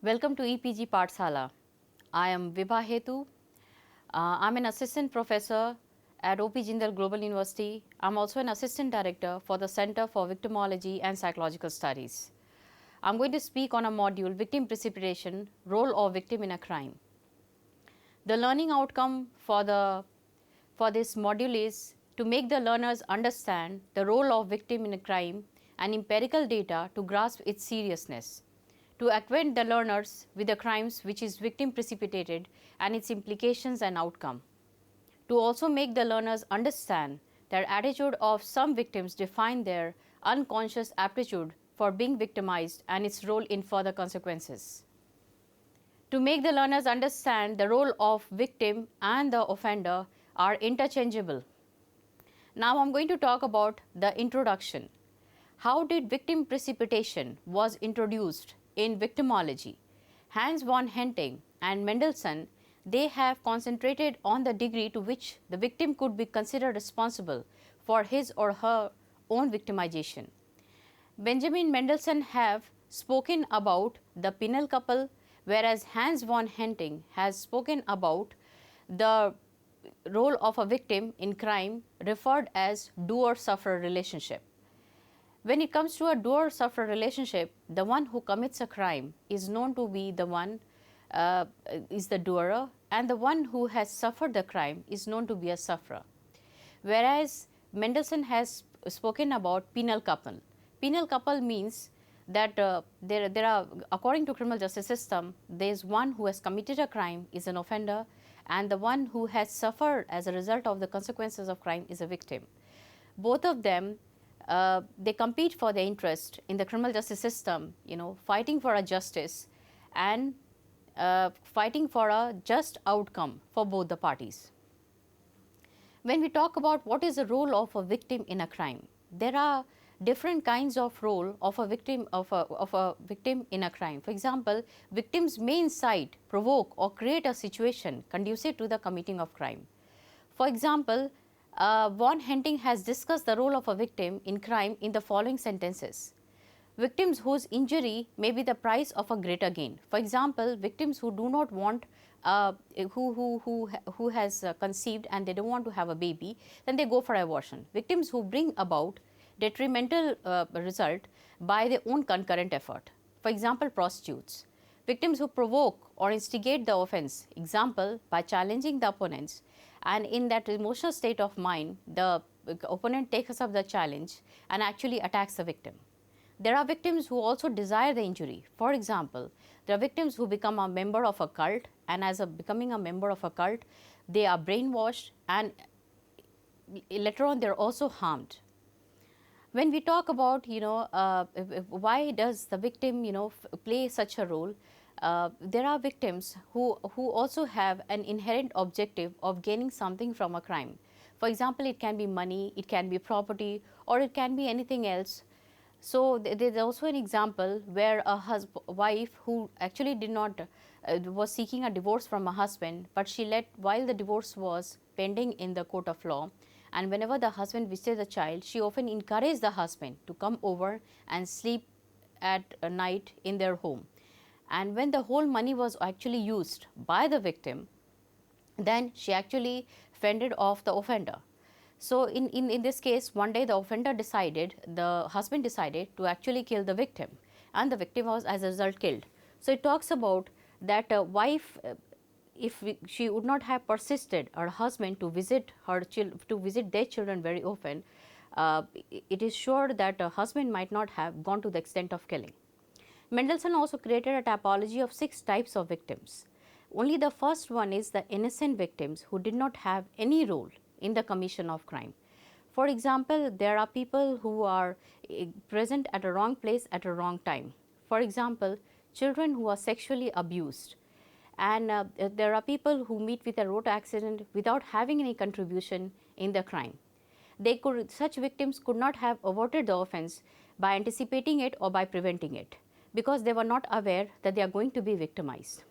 Welcome to EPG Pathshala. I am Vibha Hetu. I'm an assistant professor at OP Jindal Global University. I'm also an assistant director for the Center for Victimology and Psychological Studies. I'm going to speak on a module, Victim Precipitation, Role of Victim in a Crime. The learning outcome for this module is to make the learners understand the role of victim in a crime and empirical data to grasp its seriousness, to acquaint the learners with the crimes which is victim precipitated and its implications and outcome, to also make the learners understand that attitude of some victims define their unconscious aptitude for being victimized and its role in further consequences, to make the learners understand the role of victim and the offender are interchangeable. Now I'm going to talk about the introduction. How did victim precipitation was introduced in victimology? Hans von Henting and Mendelssohn, they have concentrated on the degree to which the victim could be considered responsible for his or her own victimization. Benjamin Mendelssohn have spoken about the penal couple, whereas Hans von Henting has spoken about the role of a victim in crime referred as doer-sufferer relationship. When it comes to a doer-sufferer relationship, the one who commits a crime is known to be the one is the doer, and the one who has suffered the crime is known to be a sufferer. Whereas Mendelssohn has spoken about penal couple. Penal couple means that there are, according to criminal justice system, there is one who has committed a crime is an offender, and the one who has suffered as a result of the consequences of crime is a victim. Both of them, they compete for their interest in the criminal justice system, fighting for a justice and fighting for a just outcome for both the parties. When we talk about what is the role of a victim in a crime, there are different kinds of role of a victim in a crime. For example, victims may incite, provoke or create a situation conducive to the committing of crime. For example, von Henting has discussed the role of a victim in crime in the following sentences. Victims whose injury may be the price of a greater gain. For example, victims who do not want who has conceived and they don't want to have a baby, then they go for abortion. Victims who bring about detrimental result by their own concurrent effort. For example, prostitutes. Victims who provoke or instigate the offense, example, by challenging the opponents, and in that emotional state of mind, the opponent takes up the challenge and actually attacks the victim. There are victims who also desire the injury. For example, there are victims who become a member of a cult, and as becoming a member of a cult, they are brainwashed and later on they are also harmed. When we talk about, why does the victim, play such a role, there are victims who also have an inherent objective of gaining something from a crime. For example, it can be money, it can be property, or it can be anything else. So there is also an example where a wife who actually did not was seeking a divorce from a husband, but she let while the divorce was pending in the court of law, and whenever the husband visited the child, she often encouraged the husband to come over and sleep at night in their home. And when the whole money was actually used by the victim, then she actually fended off the offender. So in this case, one day the husband decided to actually kill the victim, and the victim was as a result killed. So it talks about that a wife, she would not have persisted her husband to visit their children very often, it is sure that a husband might not have gone to the extent of killing. Mendelssohn also created a typology of 6 types of victims. Only the first one is the innocent victims who did not have any role in the commission of crime. For example, there are people who are present at a wrong place at a wrong time. For example, children who are sexually abused, and there are people who meet with a road accident without having any contribution in the crime. Such victims could not have averted the offense by anticipating it or by preventing it, because they were not aware that they are going to be victimized.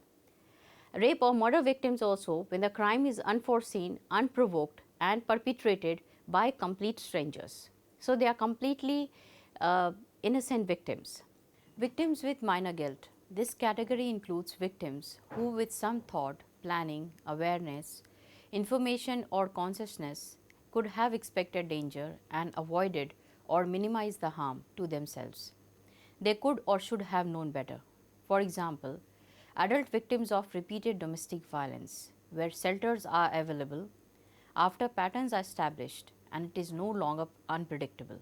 Rape or murder victims also, when the crime is unforeseen, unprovoked, and perpetrated by complete strangers. So they are completely innocent victims. Victims with minor guilt. This category includes victims who, with some thought, planning, awareness, information, or consciousness, could have expected danger and avoided or minimized the harm to themselves. They could or should have known better. For example, adult victims of repeated domestic violence, where shelters are available after patterns are established and it is no longer unpredictable.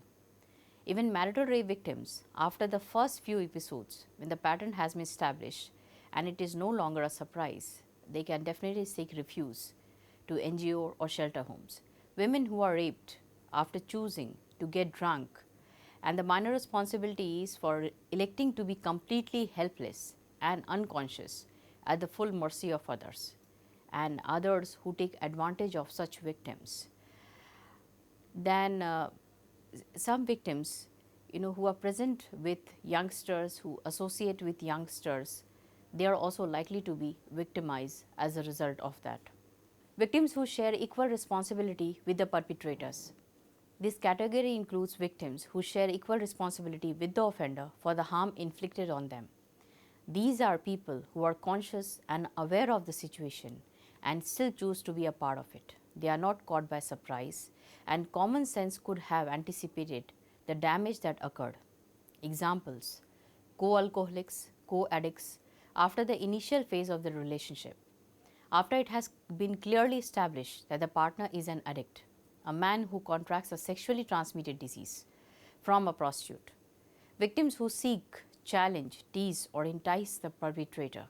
Even marital rape victims, after the first few episodes, when the pattern has been established and it is no longer a surprise, they can definitely seek refuge to NGO or shelter homes. Women who are raped after choosing to get drunk, and the minor responsibility is for electing to be completely helpless and unconscious at the full mercy of others, and others who take advantage of such victims. Then some victims, who are present with youngsters, who associate with youngsters, they are also likely to be victimized as a result of that. Victims who share equal responsibility with the perpetrators. This category includes victims who share equal responsibility with the offender for the harm inflicted on them. These are people who are conscious and aware of the situation and still choose to be a part of it. They are not caught by surprise, and common sense could have anticipated the damage that occurred. Examples: co-alcoholics, co-addicts, after the initial phase of the relationship, after it has been clearly established that the partner is an addict, a man who contracts a sexually transmitted disease from a prostitute, victims who seek, challenge, tease, or entice the perpetrator,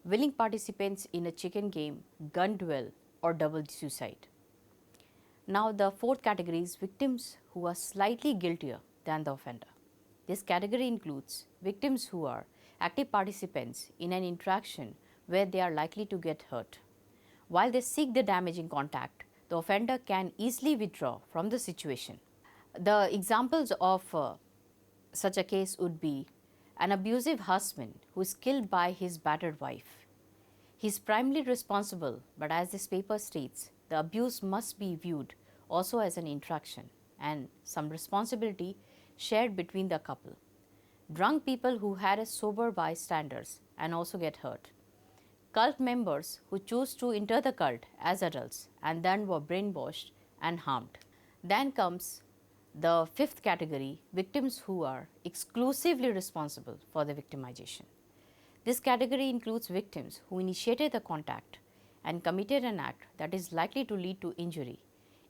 willing participants in a chicken game, gun duel, or double suicide. Now, the fourth category is victims who are slightly guiltier than the offender. This category includes victims who are active participants in an interaction where they are likely to get hurt. While they seek the damaging contact, the offender can easily withdraw from the situation. The examples of such a case would be an abusive husband who is killed by his battered wife. He is primarily responsible, but as this paper states, the abuse must be viewed also as an interaction and some responsibility shared between the couple. Drunk people who harass sober bystanders and also get hurt. Cult members who choose to enter the cult as adults and then were brainwashed and harmed. Then comes the fifth category, victims who are exclusively responsible for the victimization. This category includes victims who initiated the contact and committed an act that is likely to lead to injury.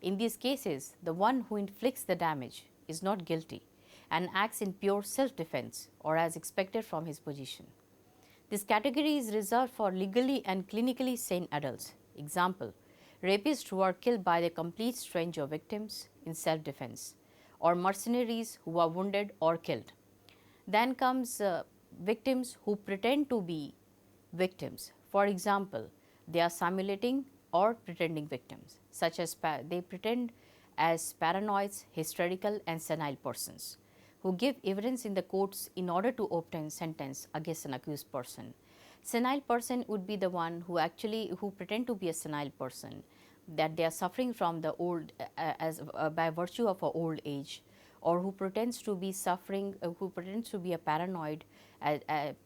In these cases, the one who inflicts the damage is not guilty and acts in pure self-defense or as expected from his position. This category is reserved for legally and clinically sane adults. Example: rapists who are killed by the complete stranger victims in self-defense, or mercenaries who are wounded or killed. Then comes victims who pretend to be victims. For example, they are simulating or pretending victims, such as they pretend as paranoids, hysterical, and senile persons who give evidence in the courts in order to obtain sentence against an accused person. Senile person would be the one who pretend to be a senile person, that they are suffering from the old by virtue of a old age, or who pretends to be suffering, who pretends to be a paranoid,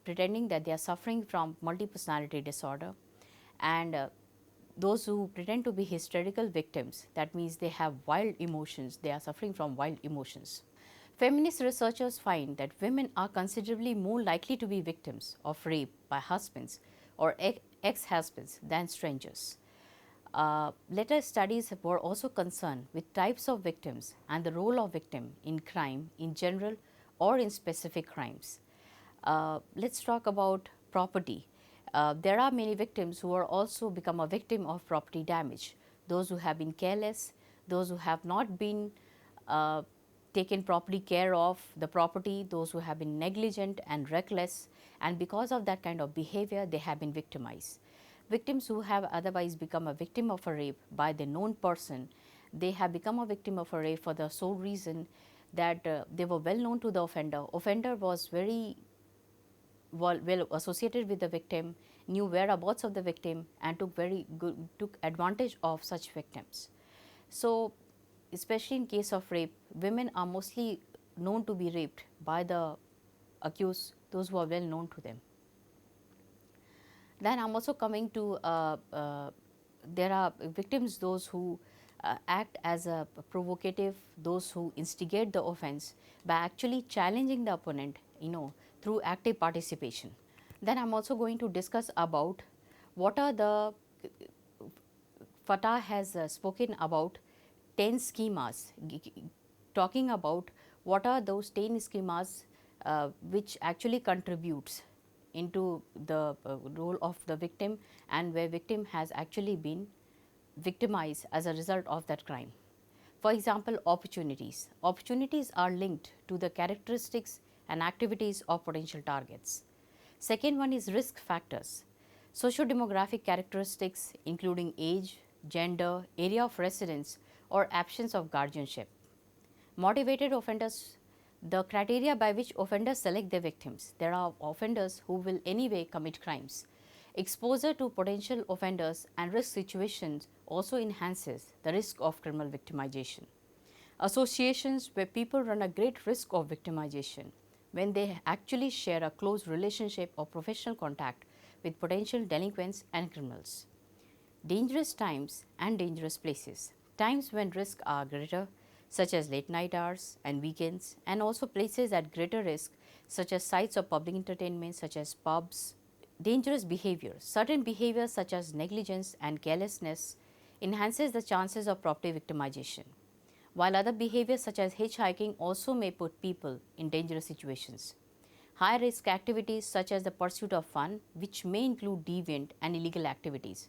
pretending that they are suffering from multi-personality disorder, and those who pretend to be hysterical victims, that means they have wild emotions, they are suffering from wild emotions. Feminist researchers find that women are considerably more likely to be victims of rape by husbands or ex-husbands than strangers. Later studies were also concerned with types of victims and the role of victim in crime in general or in specific crimes. Let's talk about property. There are many victims who are also become a victim of property damage. Those who have been careless, those who have not been taken properly care of the property, those who have been negligent and reckless, and because of that kind of behavior they have been victimized. Victims who have otherwise become a victim of a rape by the known person they have become a victim of a rape for the sole reason that they were well known to the offender. Offender was very well associated with the victim, knew whereabouts of the victim, and took advantage of such victims. So, especially in case of rape, women are mostly known to be raped by the accused, those who are well known to them. Then I am also coming to there are victims, those who act as a provocative, those who instigate the offense by actually challenging the opponent, through active participation. Then I am also going to discuss about what are the Fatah has spoken about 10 schemas, talking about what are those 10 schemas which actually contributes into the role of the victim, and where victim has actually been victimized as a result of that crime. For example, opportunities. Opportunities are linked to the characteristics and activities of potential targets. Second one is risk factors. Socio-demographic characteristics including age, gender, area of residence, or absence of guardianship. Motivated offenders, the criteria by which offenders select their victims. There are offenders who will anyway commit crimes. Exposure to potential offenders and risk situations also enhances the risk of criminal victimization. Associations where people run a great risk of victimization when they actually share a close relationship or professional contact with potential delinquents and criminals. Dangerous times and dangerous places. Times when risks are greater, such as late night hours and weekends, and also places at greater risk, such as sites of public entertainment, such as pubs. Dangerous behavior. Certain behaviors, such as negligence and carelessness, enhances the chances of property victimization, while other behaviors, such as hitchhiking, also may put people in dangerous situations. High risk activities, such as the pursuit of fun, which may include deviant and illegal activities.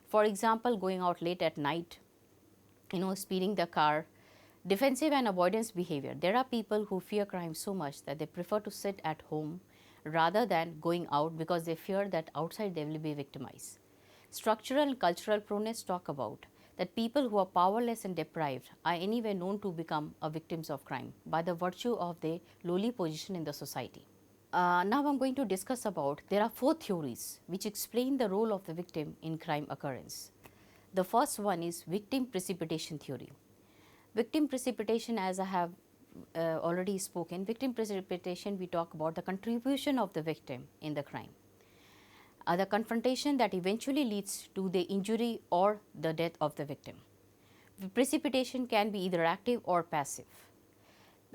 For example, going out late at night, speeding the car. Defensive and avoidance behavior. There are people who fear crime so much that they prefer to sit at home rather than going out because they fear that outside they will be victimized. Structural and cultural proneness talk about that people who are powerless and deprived are anyway known to become victims of crime by the virtue of their lowly position in the society. Now I am going to discuss about, there are 4 theories which explain the role of the victim in crime occurrence. The first one is victim precipitation theory. Victim precipitation, as I have already spoken, victim precipitation, we talk about the contribution of the victim in the crime. The confrontation that eventually leads to the injury or the death of the victim. Precipitation can be either active or passive.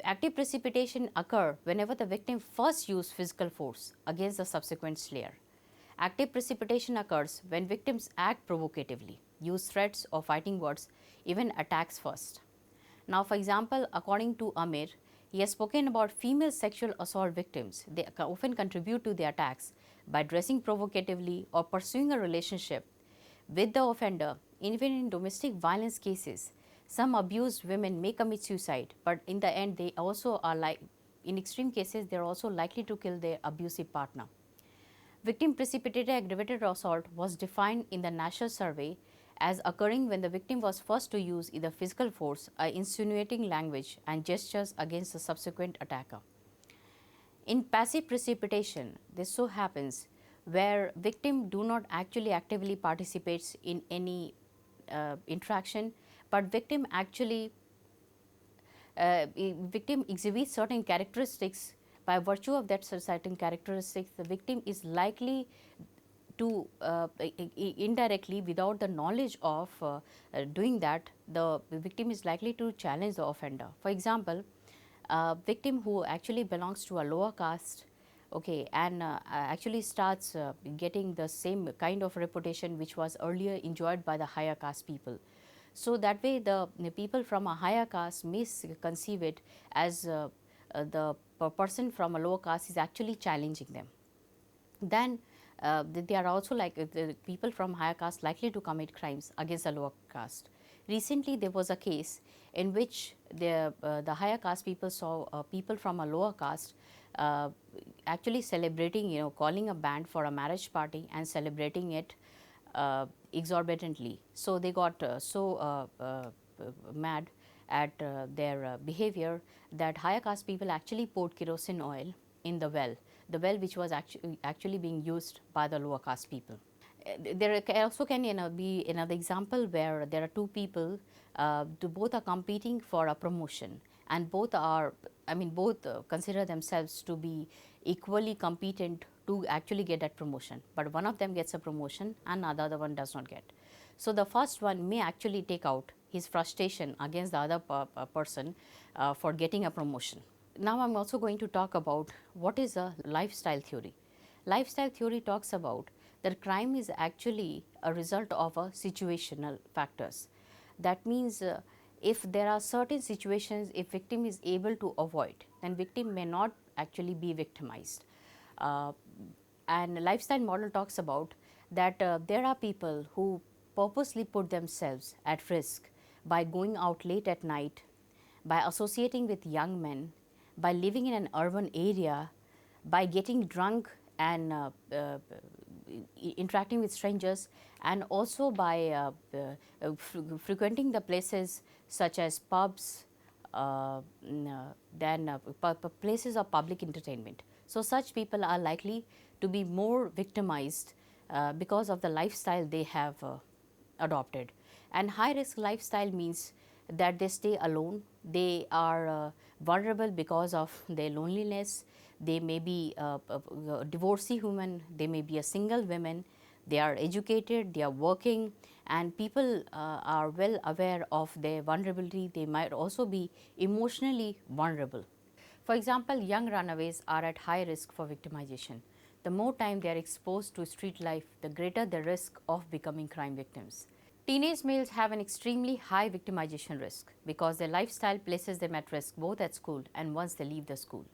Active precipitation occur whenever the victim first uses physical force against the subsequent slayer. Active precipitation occurs when victims act provocatively, use threats or fighting words, even attacks first. Now, for example, according to Amir, he has spoken about female sexual assault victims. They often contribute to the attacks by dressing provocatively or pursuing a relationship with the offender. Even in domestic violence cases, some abused women may commit suicide, but in the end, they also are in extreme cases, they are also likely to kill their abusive partner. Victim precipitated aggravated assault was defined in the National Survey as occurring when the victim was first to use either physical force or insinuating language and gestures against the subsequent attacker. In passive precipitation, this so happens where victim do not actually actively participates in any interaction, but victim actually victim exhibits certain characteristics. By virtue of that certain characteristics, the victim is likely to indirectly, without the knowledge of doing that, the victim is likely to challenge the offender. For example, a victim who actually belongs to a lower caste, okay, and actually starts getting the same kind of reputation which was earlier enjoyed by the higher caste people. So that way the people from a higher caste may conceive it as the person from a lower caste is actually challenging them. Then they are also the people from higher caste likely to commit crimes against the lower caste. Recently, there was a case in which the higher caste people saw people from a lower caste actually celebrating, calling a band for a marriage party and celebrating it exorbitantly. So they got mad at their behavior, that higher caste people actually poured kerosene oil in the well which was actually being used by the lower caste people. There also can be another example where there are two people, both are competing for a promotion, and both are, I mean, both consider themselves to be equally competent to actually get that promotion, but one of them gets a promotion and the other one does not get. So the first one may actually take out his frustration against the other person for getting a promotion. Now I'm also going to talk about what is a lifestyle theory. Lifestyle theory talks about that crime is actually a result of a situational factors. That means if there are certain situations, if victim is able to avoid, then victim may not actually be victimized. And lifestyle model talks about that there are people who purposely put themselves at risk by going out late at night, by associating with young men, by living in an urban area, by getting drunk and interacting with strangers, and also by frequenting the places such as pubs, then places of public entertainment. So such people are likely to be more victimized because of the lifestyle they have adopted. And high risk lifestyle means that they stay alone, they are vulnerable because of their loneliness, they may be a divorcee woman, they may be a single woman, they are educated, they are working, and people are well aware of their vulnerability. They might also be emotionally vulnerable. For example, young runaways are at high risk for victimization. The more time they are exposed to street life, the greater the risk of becoming crime victims. Teenage males have an extremely high victimization risk because their lifestyle places them at risk both at school and once they leave the school.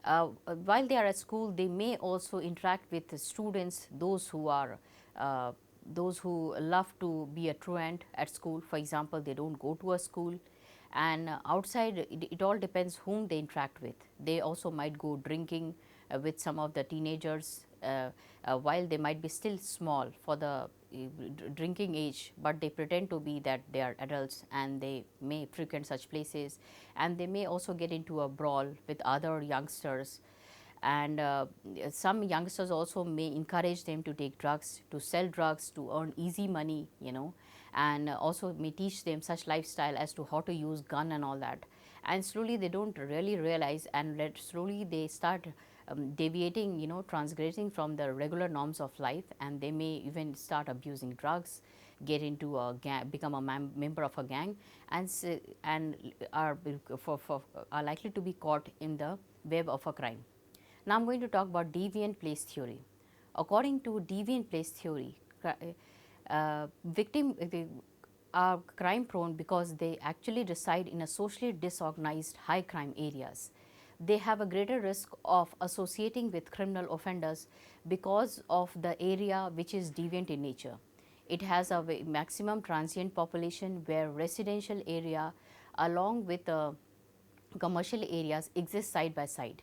While they are at school, they may also interact with the students, those who are those who love to be a truant at school. For example, they don't go to a school, and outside it all depends whom they interact with. They also might go drinking with some of the teenagers while they might be still small for the drinking age, but they pretend to be that they are adults and they may frequent such places, and they may also get into a brawl with other youngsters. And some youngsters also may encourage them to take drugs, to sell drugs, to earn easy money, and also may teach them such lifestyle as to how to use gun and all that. And slowly they don't really realize, and slowly they start deviating, transgressing from the regular norms of life, and they may even start abusing drugs, get into a gang, become a member of a gang, and are likely to be caught in the web of a crime. Now I'm going to talk about deviant place theory. According to deviant place theory, victim are crime prone because they actually reside in a socially disorganized high crime areas. They have a greater risk of associating with criminal offenders because of the area which is deviant in nature. It has a maximum transient population where residential area along with commercial areas exist side by side.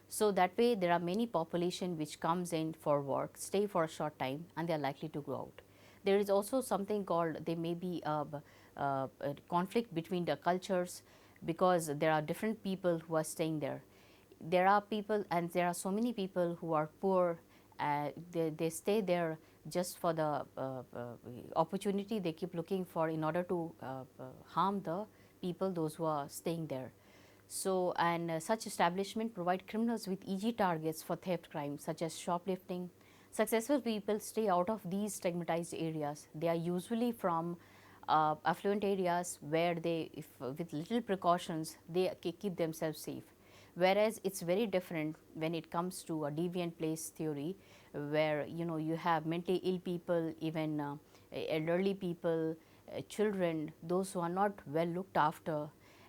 So that way there are many population which comes in for work, stay for a short time, and they are likely to go out. There is also something called, there may be a conflict between the cultures because there are different people who are staying there. There are people, and there are so many people who are poor, they stay there just for the opportunity they keep looking for in order to harm the people, those who are staying there. So, and such establishment provide criminals with easy targets for theft crimes such as shoplifting. Successful people stay out of these stigmatized areas. They are usually from affluent areas where they, if, with little precautions, they keep themselves safe. Whereas it's very different when it comes to a deviant place theory, where you have mentally ill people, even elderly people, children, those who are not well looked after,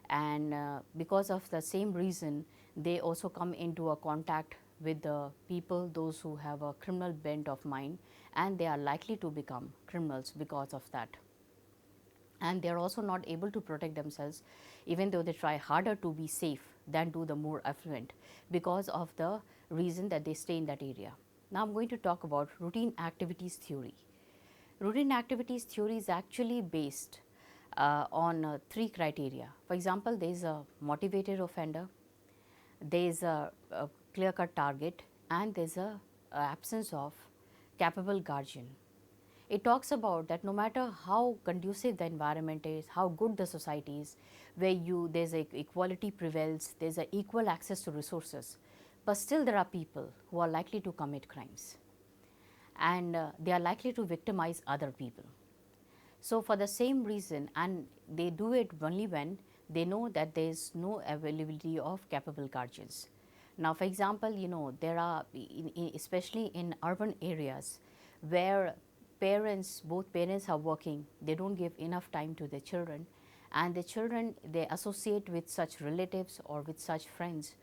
and because of the same reason they also come into a contact with the people, those who have a criminal bent of mind, and they are likely to become criminals because of that. And they are also not able to protect themselves, even though they try harder to be safe than do the more affluent, because of the reason that they stay in that area. Now I'm going to talk about routine activities theory. Routine activities theory is actually based on three criteria. For example, there is a motivated offender, there is a clear-cut target, and there is a absence of capable guardian. It talks about that no matter how conducive the environment is, how good the society is, where there's a equality prevails, there's a equal access to resources, but still there are people who are likely to commit crimes, and they are likely to victimize other people. So for the same reason, and they do it only when they know that there is no availability of capable guardians. Now, for example, there are, especially in urban areas where both parents are working, they don't give enough time to their children, and the children, they associate with such relatives or with such friends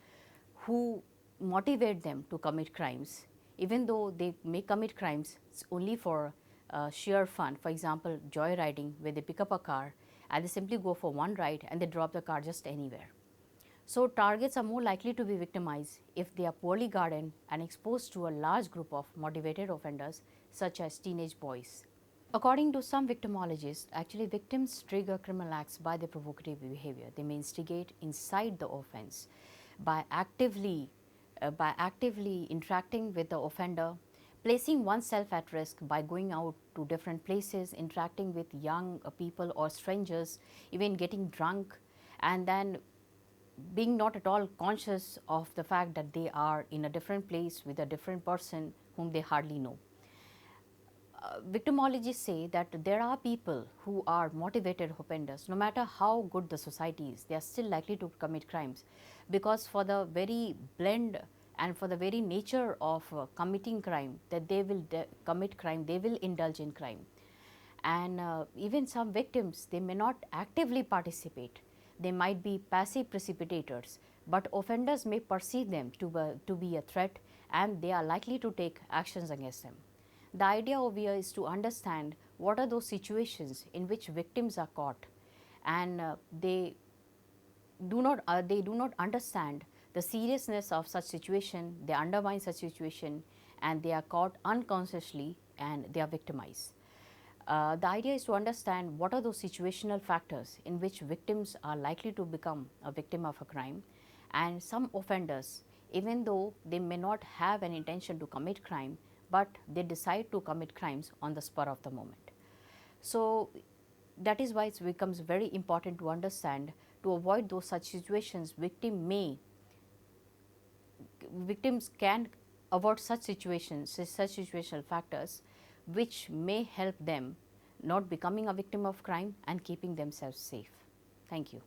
who motivate them to commit crimes, even though they may commit crimes only for sheer fun. For example, joyriding, where they pick up a car and they simply go for one ride and they drop the car just anywhere. So targets are more likely to be victimized if they are poorly guarded and exposed to a large group of motivated offenders such as teenage boys. According to some victimologists, actually victims trigger criminal acts by their provocative behavior. They may instigate inside the offense by actively interacting with the offender, placing oneself at risk by going out to different places, interacting with young people or strangers, even getting drunk, and then being not at all conscious of the fact that they are in a different place with a different person whom they hardly know. Victimologists say that there are people who are motivated offenders. No matter how good the society is, they are still likely to commit crimes, because for the very blend and for the very nature of committing crime, that they will commit crime, they will indulge in crime. And even some victims, they may not actively participate, they might be passive precipitators, but offenders may perceive them to be a threat, and they are likely to take actions against them. The idea over here is to understand what are those situations in which victims are caught, and they do not understand the seriousness of such situation, they undermine such situation, and they are caught unconsciously and they are victimized. The idea is to understand what are those situational factors in which victims are likely to become a victim of a crime, and some offenders, even though they may not have an intention to commit crime, but they decide to commit crimes on the spur of the moment. So that is why it becomes very important to understand, to avoid those such situations, victims can avoid such situations, such situational factors, which may help them not becoming a victim of crime and keeping themselves safe. Thank you.